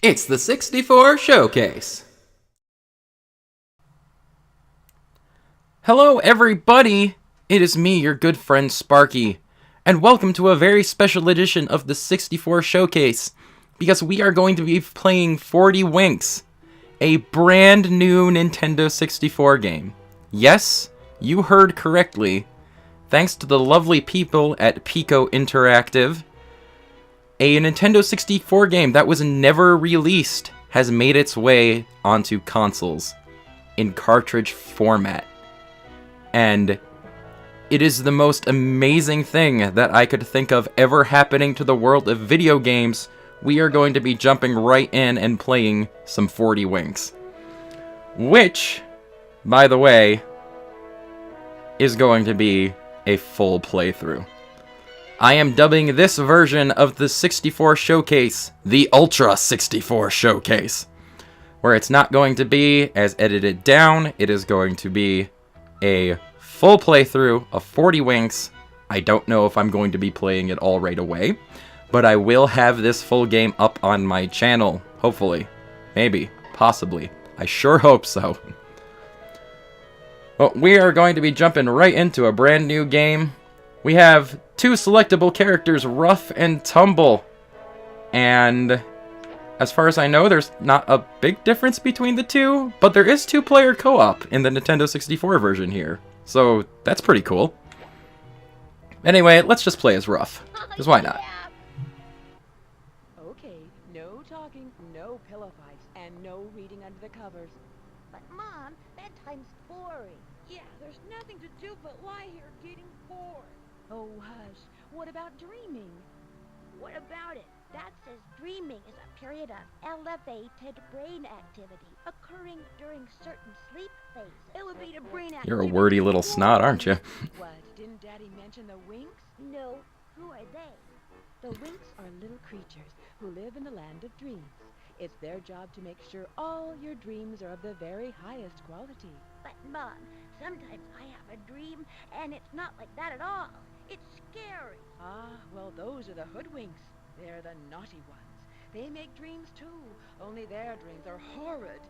It's the 64 Showcase! Hello everybody! It is me, your good friend Sparky, and welcome to a very special edition of the 64 Showcase, because we are going to be playing 40 Winks, a brand new Nintendo 64 game. Yes, you heard correctly. Thanks to the lovely people at Piko Interactive, a Nintendo 64 game that was never released has made its way onto consoles in cartridge format. And it is the most amazing thing that I could think of ever happening to the world of video games. We are going to be jumping right in and playing some 40 Winks. Which, by the way, is going to be a full playthrough. I am dubbing this version of the 64 Showcase the Ultra 64 Showcase, where it's not going to be as edited down. It is going to be a full playthrough of 40 Winks. I don't know if I'm going to be playing it all right away, but I will have this full game up on my channel, hopefully. Maybe. Possibly. I sure hope so. Well, we are going to be jumping right into a brand new game. We have two selectable characters, Rough and Tumble. And as far as I know, there's not a big difference between the two, but there is two-player co-op in the Nintendo 64 version here. So that's pretty cool. Anyway, let's just play as Rough, because why not? Okay, no talking, no pillow fights, and no reading under the covers. But Mom, bedtime's boring. Yeah, there's nothing to do but lie here getting bored. Oh, hush. What about dreaming? What about it? Dad says dreaming is a period of elevated brain activity occurring during certain sleep phases. Elevated brain activity. You're a wordy little snot, aren't you? What, didn't Daddy mention the Winks? No, who are they? The Winks are little creatures who live in the land of dreams. It's their job to make sure all your dreams are of the very highest quality. But Mom, sometimes I have a dream and it's not like that at all. It's scary. Ah, well, those are the hoodwinks. They're the naughty ones. They make dreams too, only their dreams are horrid.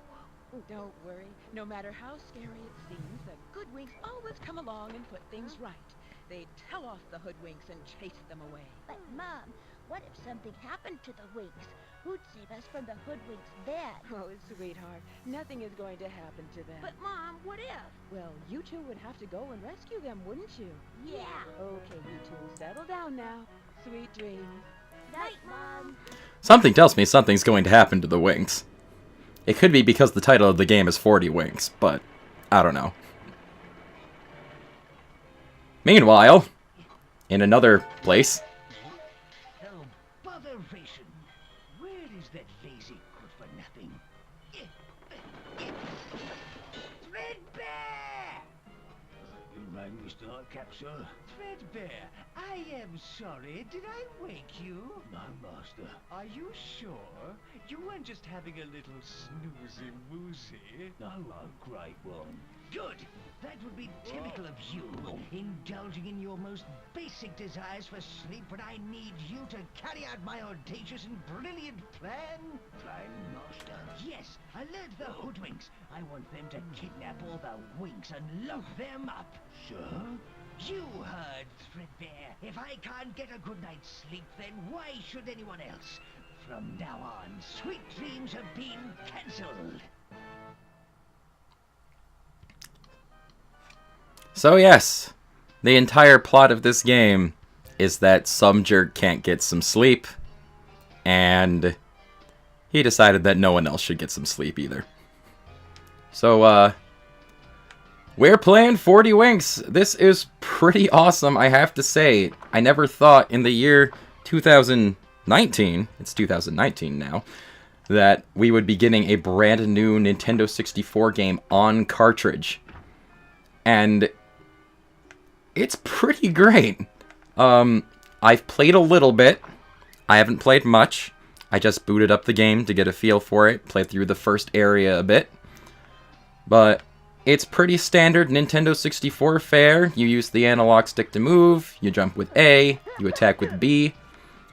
Don't worry, no matter how scary it seems, the good winks always come along and put things right. They tell off the hoodwinks and chase them away. But Mom, what if something happened to the Winks? Who'd save us from the hoodwinks then? Oh, sweetheart, nothing is going to happen to them. But Mom, what if? Well, you two would have to go and rescue them, wouldn't you? Yeah. Okay, you two, settle down now. Sweet dreams. Night, Mom. Something tells me something's going to happen to the Winks. It could be because the title of the game is 40 Winks, but I don't know. Meanwhile, in another place... Oh, botheration! Where is that lazy good-for-nothing? Threadbare! You rang me, Starcap, sir? Threadbare, I am sorry. Did I wake you? No, master. Are you sure? You weren't just having a little snoozy-woozy? No, a great one. Good! That would be typical of you, indulging in your most basic desires for sleep when I need you to carry out my audacious and brilliant plan? Plan, master? Yes, alert the hoodwinks. I want them to kidnap all the Winks and lock them up. Sure? You heard, Threadbare. If I can't get a good night's sleep, then why should anyone else? From now on, sweet dreams have been cancelled. So yes, the entire plot of this game is that some jerk can't get some sleep, and he decided that no one else should get some sleep either. So, we're playing 40 Winks. This is pretty awesome, I have to say. I never thought in the year 2019, it's 2019 now, that we would be getting a brand new Nintendo 64 game on cartridge. And it's pretty great. I've played a little bit. I haven't played much. I just booted up the game to get a feel for it, played through the first area a bit. But it's pretty standard Nintendo 64 fare. You use the analog stick to move, you jump with A, you attack with B.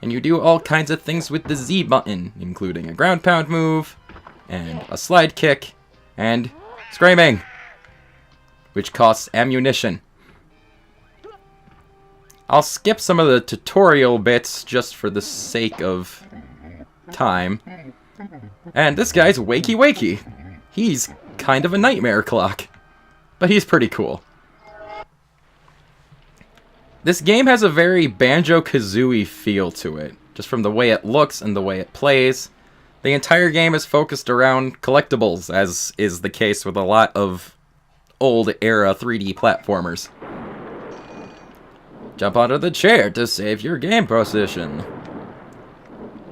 And you do all kinds of things with the Z button, including a ground pound move, and a slide kick, and screaming, which costs ammunition. I'll skip some of the tutorial bits just for the sake of time. And this guy's Wakey Wakey. He's kind of a nightmare clock, but he's pretty cool. This game has a very Banjo-Kazooie feel to it, just from the way it looks and the way it plays. The entire game is focused around collectibles, as is the case with a lot of old-era 3D platformers. Jump onto the chair to save your game position.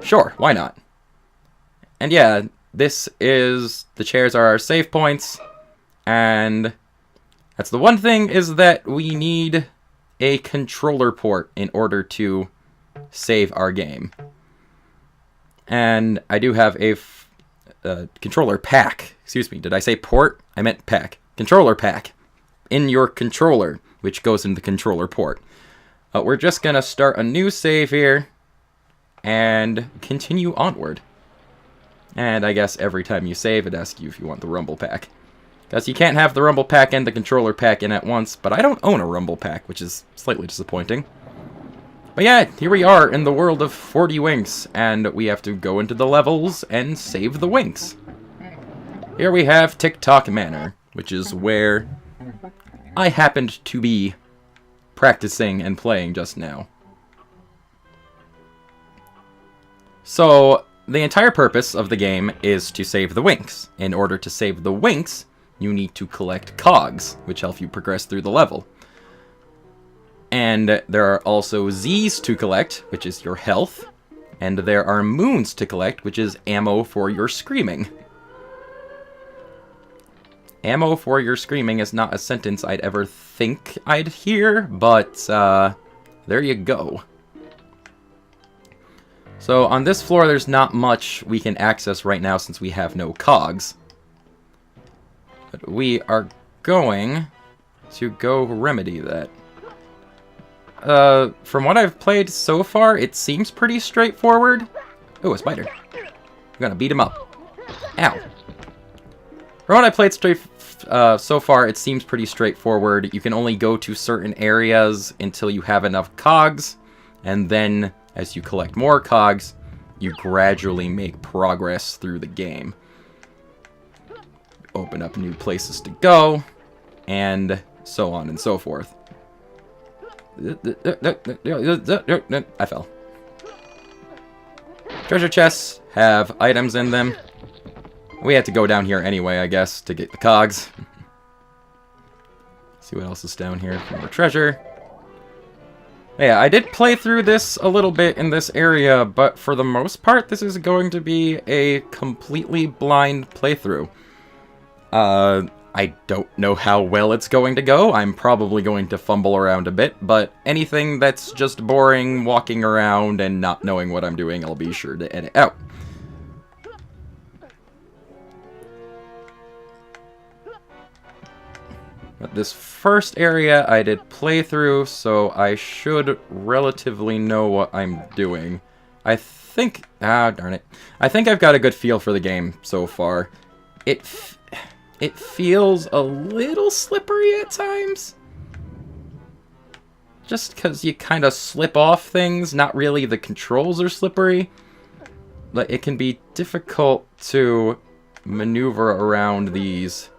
Sure, why not? And yeah, the chairs are our save points, and that's the one thing, is that we need a controller port in order to save our game. And I do have a controller pack. Excuse me, did I say port? I meant pack. Controller pack in your controller, which goes in the controller port. We're just gonna start a new save here and continue onward. And I guess every time you save, it asks you if you want the Rumble Pack. Because you can't have the Rumble Pack and the controller pack in at once, but I don't own a Rumble Pack, which is slightly disappointing. But yeah, here we are in the world of 40 Winks, and we have to go into the levels and save the Winks. Here we have Tock Manor, which is where I happened to be practicing and playing just now. So, the entire purpose of the game is to save the Winks. In order to save the Winks, you need to collect Cogs, which help you progress through the level. And there are also Z's to collect, which is your health. And there are Moons to collect, which is ammo for your screaming. Ammo for your screaming is not a sentence I'd ever think I'd hear, but there you go. So on this floor, there's not much we can access right now since we have no Cogs. But we are going to go remedy that. From what I've played so far, it seems pretty straightforward. Oh, a spider. I'm gonna beat him up. Ow. From what I played so far, it seems pretty straightforward. You can only go to certain areas until you have enough Cogs, and then as you collect more Cogs, you gradually make progress through the game. Open up new places to go, and so on and so forth. I fell. Treasure chests have items in them. We had to go down here anyway, I guess, to get the Cogs. See what else is down here. More treasure. Yeah, I did play through this a little bit in this area, but for the most part, this is going to be a completely blind playthrough. I don't know how well it's going to go. I'm probably going to fumble around a bit, but anything that's just boring, walking around, and not knowing what I'm doing, I'll be sure to edit out. But this first area I did play through, so I should relatively know what I'm doing. I think... darn it. I think I've got a good feel for the game so far. It feels a little slippery at times. Just because you kind of slip off things, not really the controls are slippery. But it can be difficult to maneuver around these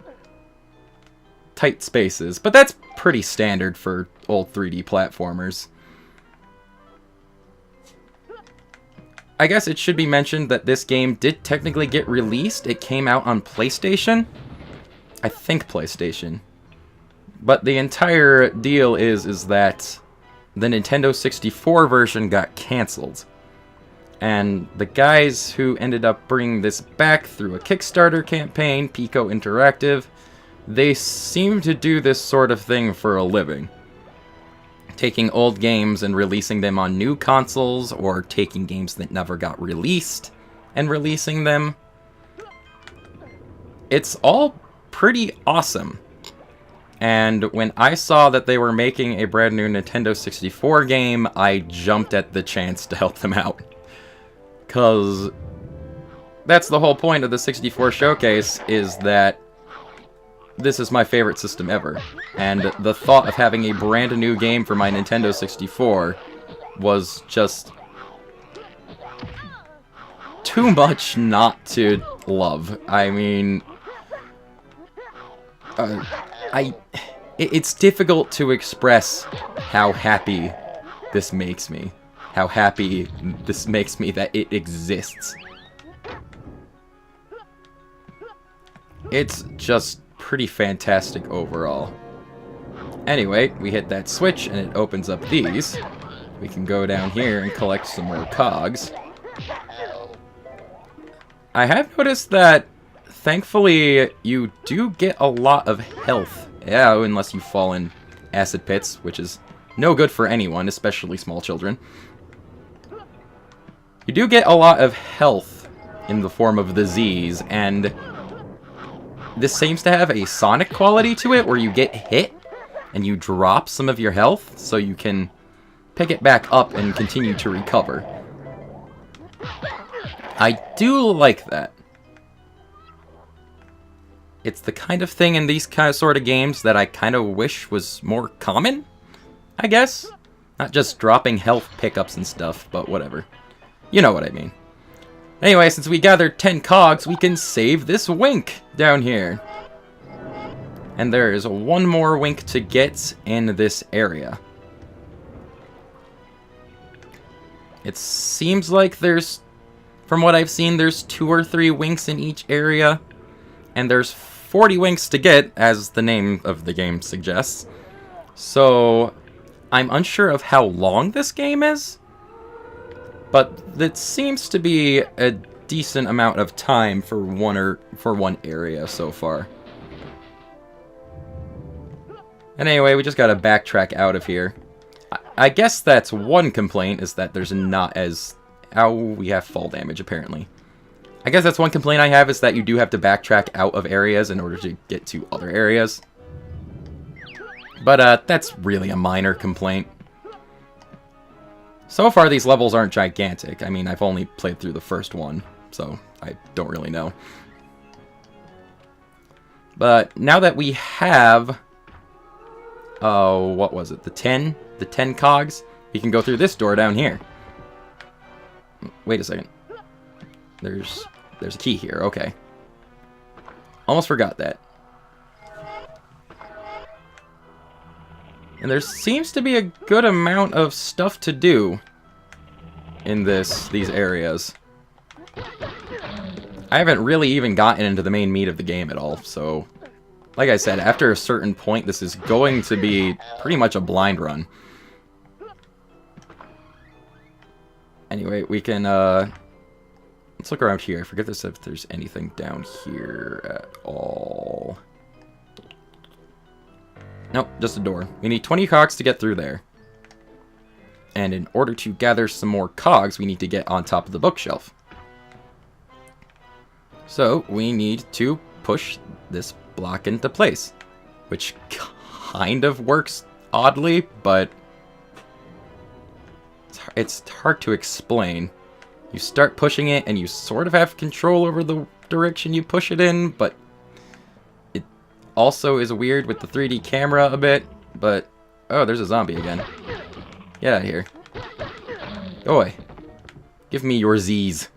tight spaces. But that's pretty standard for old 3D platformers. I guess it should be mentioned that this game did technically get released. It came out on PlayStation. I think PlayStation. But the entire deal is that the Nintendo 64 version got cancelled. And the guys who ended up bringing this back through a Kickstarter campaign, Piko Interactive, they seem to do this sort of thing for a living. Taking old games and releasing them on new consoles, or taking games that never got released and releasing them. It's all pretty awesome. And when I saw that they were making a brand new Nintendo 64 game, I jumped at the chance to help them out. 'Cause that's the whole point of the 64 showcase, is that this is my favorite system ever. And the thought of having a brand new game for my Nintendo 64 was just too much not to love. I mean, it's difficult to express how happy this makes me. How happy this makes me that it exists. It's just pretty fantastic overall. Anyway, we hit that switch and it opens up these. We can go down here and collect some more cogs. I have noticed that, thankfully, you do get a lot of health. Yeah, unless you fall in acid pits, which is no good for anyone, especially small children. You do get a lot of health in the form of the Z's, and this seems to have a Sonic quality to it, where you get hit and you drop some of your health so you can pick it back up and continue to recover. I do like that. It's the kind of thing in these sort of games that I kind of wish was more common, I guess. Not just dropping health pickups and stuff, but whatever. You know what I mean. Anyway, since we gathered 10 cogs, we can save this wink down here. And there is one more wink to get in this area. It seems like there's, from what I've seen, there's 2 or 3 winks in each area. And there's 40 winks to get, as the name of the game suggests. So, I'm unsure of how long this game is. But it seems to be a decent amount of time for one area so far. And anyway, we just gotta backtrack out of here. I guess that's one complaint, is that there's not as... Oh, we have fall damage, apparently. I guess that's one complaint I have, is that you do have to backtrack out of areas in order to get to other areas. But, that's really a minor complaint. So far, these levels aren't gigantic. I mean, I've only played through the first one, so I don't really know. But now that we have... Oh, what was it? The 10 cogs? We can go through this door down here. Wait a second. There's a key here. Okay. Almost forgot that. And there seems to be a good amount of stuff to do in these areas. I haven't really even gotten into the main meat of the game at all, so... Like I said, after a certain point, this is going to be pretty much a blind run. Anyway, we can, let's look around here. I forget if there's anything down here at all. Nope, just a door. We need 20 cogs to get through there. And in order to gather some more cogs, we need to get on top of the bookshelf. So, we need to push this block into place, which kind of works oddly, but it's hard to explain. You start pushing it and you sort of have control over the direction you push it in, but it also is weird with the 3D camera a bit. But oh, there's a zombie again. Get out of here. Go away. Give me your Z's.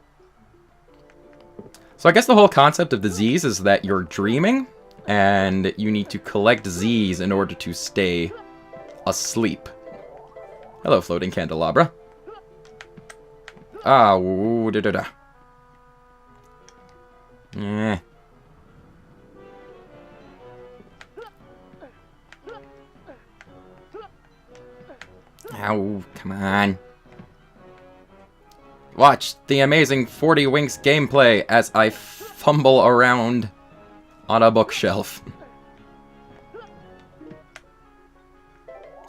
So I guess the whole concept of the Z's is that you're dreaming, and you need to collect Z's in order to stay asleep. Hello, floating candelabra. Ah, woo, da da da. Eh. Ow, come on. Watch the amazing 40 Winks gameplay as I fumble around on a bookshelf.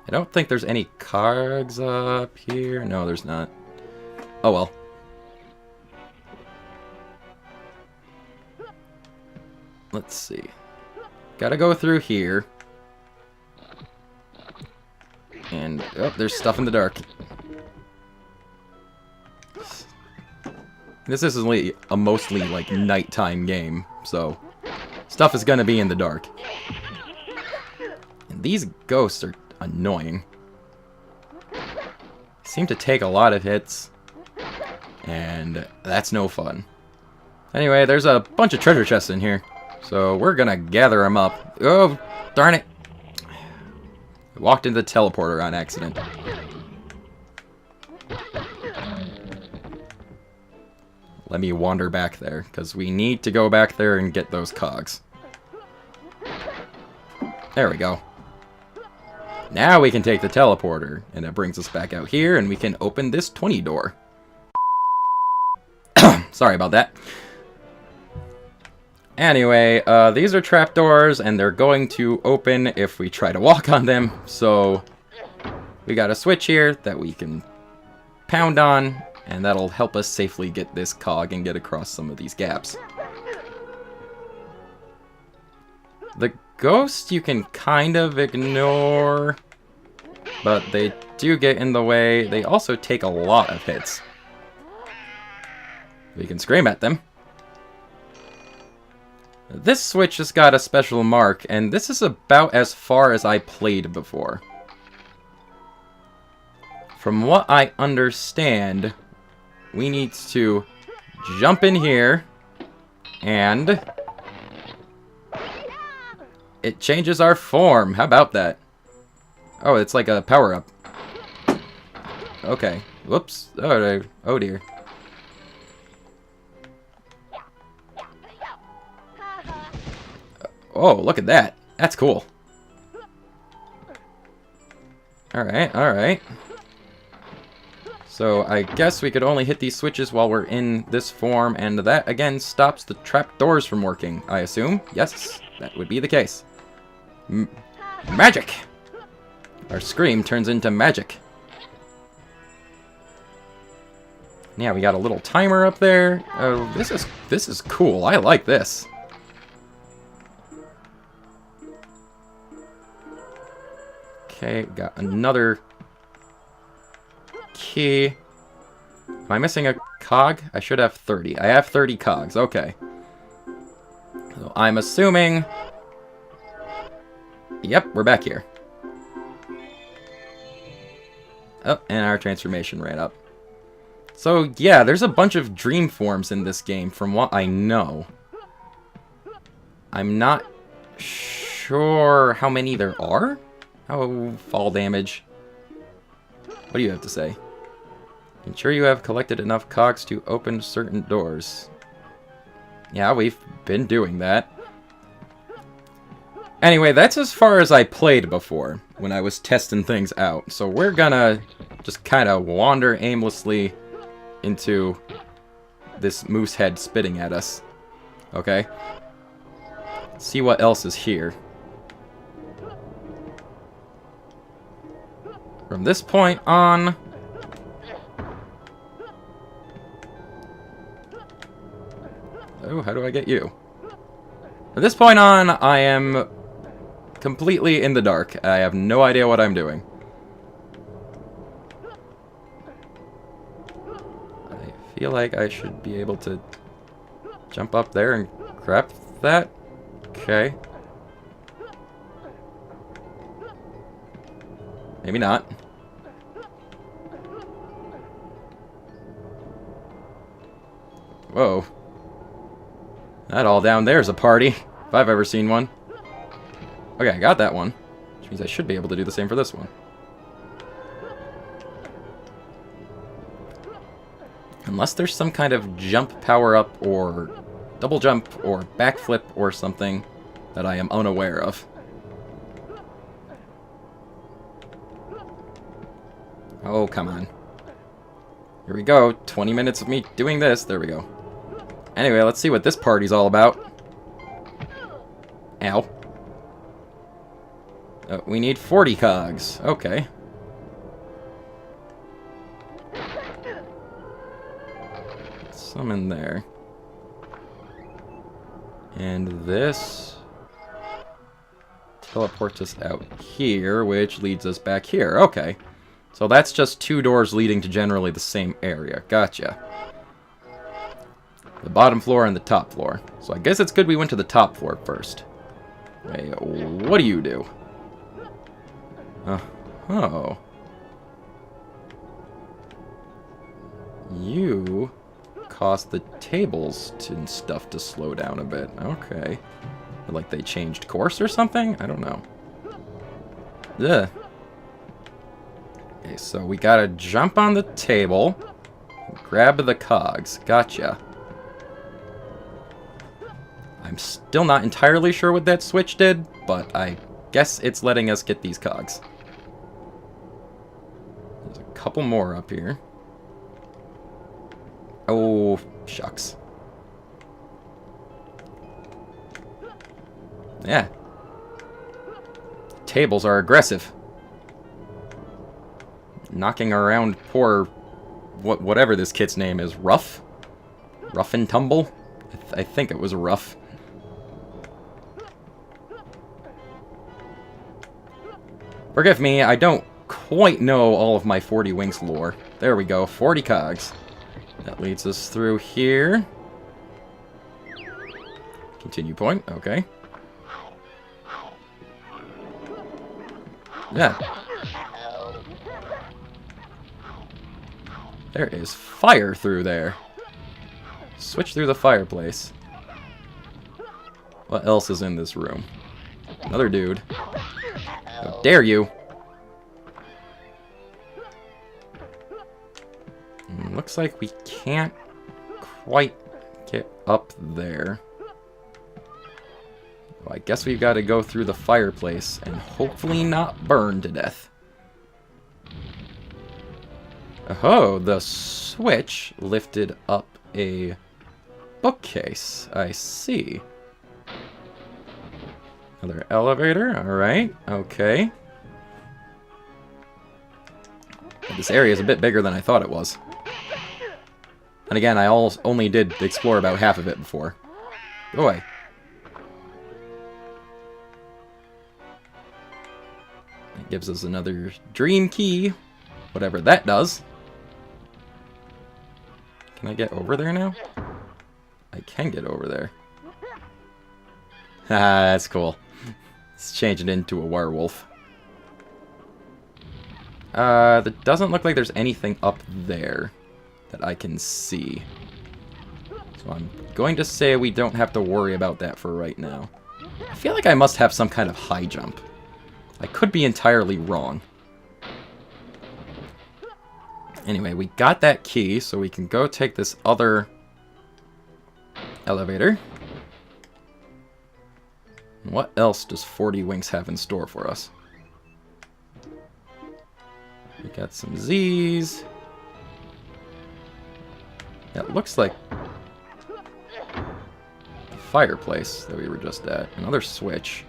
I don't think there's any cards up here. No, there's not. Oh well. Let's see. Gotta go through here. Oh, there's stuff in the dark. This is a mostly, like, nighttime game, so stuff is gonna be in the dark. And these ghosts are annoying. Seem to take a lot of hits, and that's no fun. Anyway, there's a bunch of treasure chests in here, so we're gonna gather them up. Oh, darn it. I walked into the teleporter on accident. Let me wander back there, because we need to go back there and get those cogs. There we go. Now we can take the teleporter, and it brings us back out here, and we can open this 20 door. Sorry about that. Anyway, these are trapdoors, and they're going to open if we try to walk on them, so we got a switch here that we can pound on, and that'll help us safely get this cog and get across some of these gaps. The ghosts you can kind of ignore, but they do get in the way. They also take a lot of hits. We can scream at them. This switch has got a special mark, and this is about as far as I played before. From what I understand, we need to jump in here, and it changes our form. How about that? Oh, it's like a power-up. Okay. Whoops. Oh dear. Oh, look at that. That's cool. Alright, alright. So, I guess we could only hit these switches while we're in this form, and that, again, stops the trapdoors from working, I assume. Yes, that would be the case. Magic! Our scream turns into magic. Yeah, we got a little timer up there. Oh, this is cool. I like this. Okay, got another key. Am I missing a cog? I should have 30. I have 30 cogs. Okay. So I'm assuming... Yep, we're back here. Oh, and our transformation ran up. So, yeah, there's a bunch of dream forms in this game, from what I know. I'm not sure how many there are. Oh, fall damage. What do you have to say? Ensure you have collected enough cogs to open certain doors. Yeah, we've been doing that. Anyway, that's as far as I played before, when I was testing things out. So we're gonna just kind of wander aimlessly into this moose head spitting at us. Okay? See what else is here. From this point on... Oh, how do I get you? From this point on, I am completely in the dark. I have no idea what I'm doing. I feel like I should be able to jump up there and grab that. Okay. Maybe not. Whoa. That all down there is a party, if I've ever seen one. Okay, I got that one, which means I should be able to do the same for this one. Unless there's some kind of jump power-up or double jump or backflip or something that I am unaware of. Oh, come on. Here we go. 20 minutes of me doing this. There we go. Anyway, let's see what this party's all about. Ow. We need 40 cogs. Okay. Some in there. And this teleports us out here, which leads us back here. Okay. So that's just 2 doors leading to generally the same area. Gotcha. The bottom floor and the top floor. So I guess it's good we went to the top floor first. Wait, what do you do? Oh. You cause the tables and stuff to slow down a bit. Okay. Like they changed course or something? I don't know. Ugh. Okay, so we gotta jump on the table. Grab the cogs. Gotcha. I'm still not entirely sure what that switch did, but I guess it's letting us get these cogs. There's a couple more up here. Oh, shucks. Yeah. Tables are aggressive. Knocking around poor... whatever this kid's name is. Rough? Rough and Tumble? I think it was Rough. Forgive me, I don't quite know all of my 40 Winks lore. There we go, 40 cogs. That leads us through here. Continue point, okay. Yeah. There is fire through there. Switch through the fireplace. What else is in this room? Another dude. How dare you? Looks like we can't quite get up there. Well, I guess we've got to go through the fireplace and hopefully not burn to death. Oh, the switch lifted up a bookcase. I see. Another elevator. Alright. Okay. This area is a bit bigger than I thought it was. And again, I only did explore about half of it before. Go away. That gives us another dream key. Whatever that does. Can I get over there now? I can get over there. Ah, that's cool. Let's change it into a werewolf. That doesn't look like there's anything up there that I can see. So I'm going to say we don't have to worry about that for right now. I feel like I must have some kind of high jump. I could be entirely wrong. Anyway, we got that key, so we can go take this other elevator. What else does 40 Winks have in store for us? We got some Z's. That looks like the fireplace that we were just at. Another switch.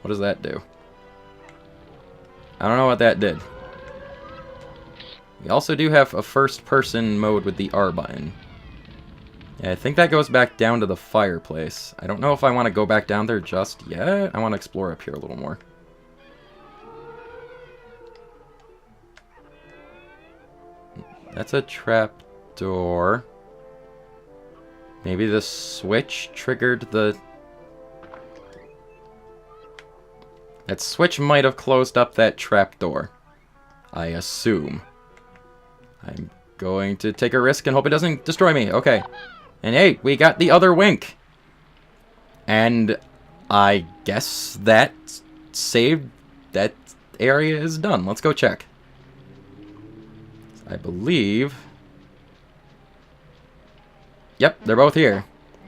What does that do? I don't know what that did. We also do have a first-person mode with the R button. Yeah, I think that goes back down to the fireplace. I don't know if I want to go back down there just yet. I want to explore up here a little more. That's a trap door. Maybe the switch triggered the... That switch might have closed up that trap door. I assume. I'm going to take a risk and hope it doesn't destroy me. Okay. And hey, we got the other Wink. And I guess that saved... That area is done. Let's go check. I believe... Yep, they're both here.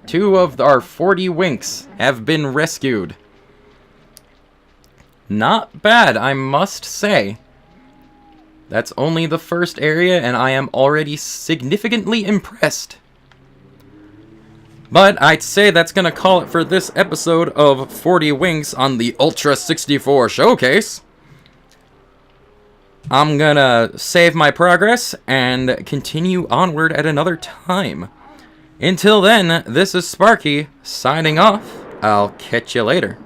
2 of our 40 Winks have been rescued. Not bad, I must say. That's only the first area, and I am already significantly impressed. But I'd say that's going to call it for this episode of 40 Winks on the Ultra 64 Showcase. I'm going to save my progress and continue onward at another time. Until then, this is Sparky, signing off. I'll catch you later.